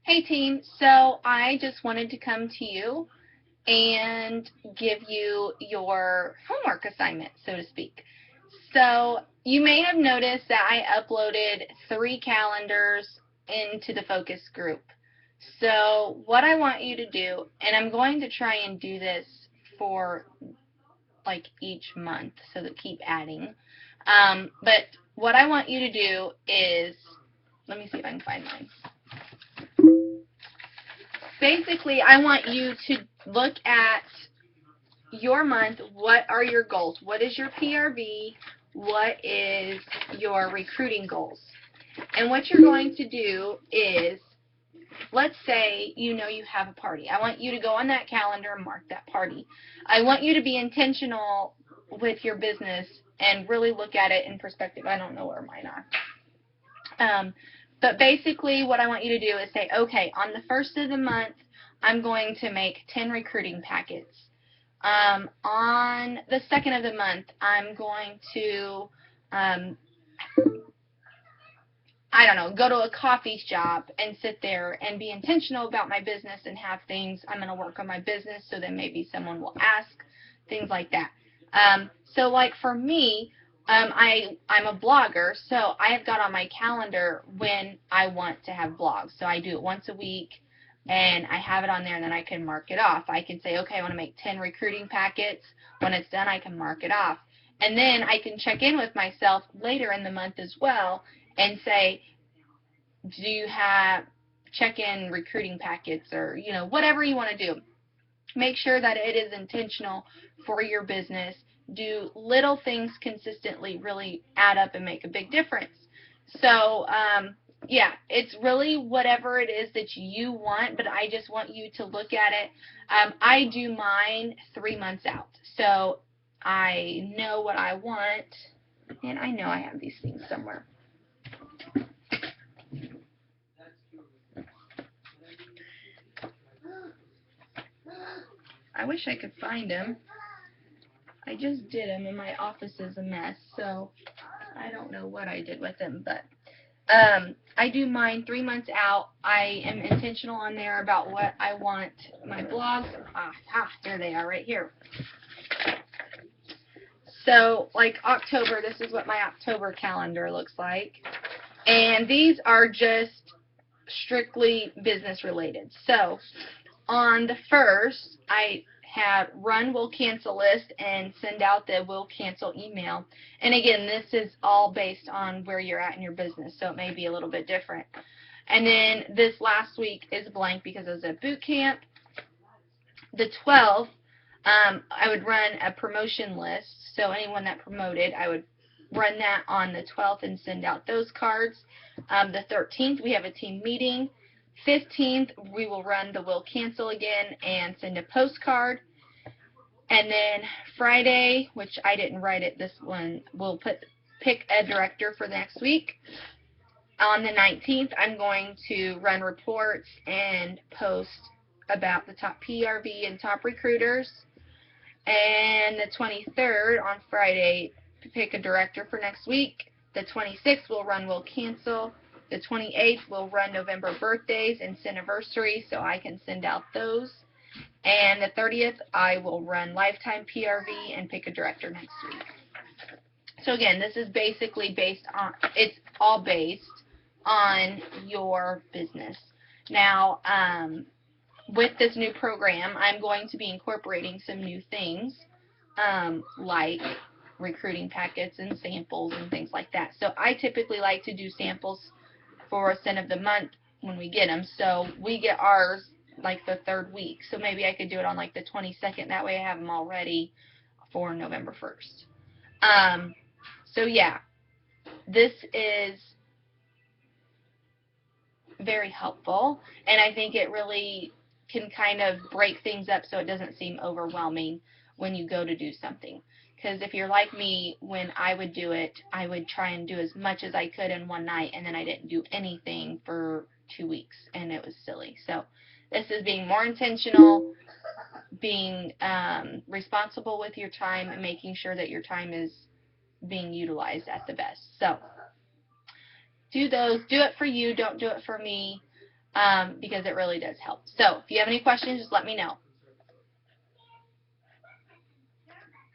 Hey team, so I just wanted to come to you and give you your homework assignment, so to speak. So you may have noticed that I uploaded 3 calendars into the focus group. So what I want you to do, and I'm going to try and do this for like each month, so that keep adding. But what I want you to do is, let me see if I can find mine. Basically, I want you to look at your month. What are your goals? What is your PRV? What is your recruiting goals? And what you're going to do is, let's say you know you have a party. I want you to go on that calendar and mark that party. I want you to be intentional with your business and really look at it in perspective. I don't know where mine are. But basically what I want you to do is say, okay, on the first of the month, I'm going to make 10 recruiting packets. On the second of the month, I'm going to, I don't know, go to a coffee shop and sit there and be intentional about my business and have things. I'm going to work on my business, so then maybe someone will ask, things like that. So like for me, I'm a blogger, so I have got on my calendar when I want to have blogs. So I do it once a week, and I have it on there, and then I can mark it off. I can say, okay, I want to make 10 recruiting packets. When it's done, I can mark it off. And then I can check in with myself later in the month as well and say, do you have check-in recruiting packets, or whatever you want to do. Make sure that it is intentional for your business. Do little things consistently really add up and make a big difference. So yeah, it's really whatever it is that you want, but I just want you to look at it. I do mine 3 months out, so I know what I want, and I know I have these things somewhere. I wish I could find them. I just did them, and my office is a mess, so I don't know what I did with them, but I do mine 3 months out. I am intentional on there about what I want my blogs. There they are right here. So, like October, this is what my October calendar looks like. And these are just strictly business related. So, on the 1st, I have run will cancel list and send out the will cancel email. And again, this is all based on where you're at in your business, so it may be a little bit different. And then this last week is blank because I was at boot camp. The 12th, I would run a promotion list. So anyone that promoted, I would run that on the 12th and send out those cards. The 13th, we have a team meeting. 15th, we will run the will cancel again and send a postcard. And then Friday, which I didn't write it, this one, we'll pick a director for the next week. On the 19th, I'm going to run reports and post about the top PRV and top recruiters. And the 23rd, on Friday, pick a director for next week. The 26th, we'll run will cancel. The 28th, we'll run November birthdays and anniversaries, so I can send out those. And the 30th, I will run lifetime PRV and pick a director next week. So again, this is basically based on, it's all based on your business. Now, with this new program, I'm going to be incorporating some new things, like recruiting packets and samples and things like that. So I typically like to do samples for a cent of the month when we get them. So we get ours like the 3rd week. So maybe I could do it on like the 22nd. That way I have them all ready for November 1st. So yeah, this is very helpful, and I think it really can kind of break things up so it doesn't seem overwhelming when you go to do something. Because if you're like me, when I would do it, I would try and do as much as I could in one night, and then I didn't do anything for 2 weeks, and it was silly. So this is being more intentional, being responsible with your time, and making sure that your time is being utilized at the best. So do those. Do it for you. Don't do it for me. because it really does help. So if you have any questions, just let me know.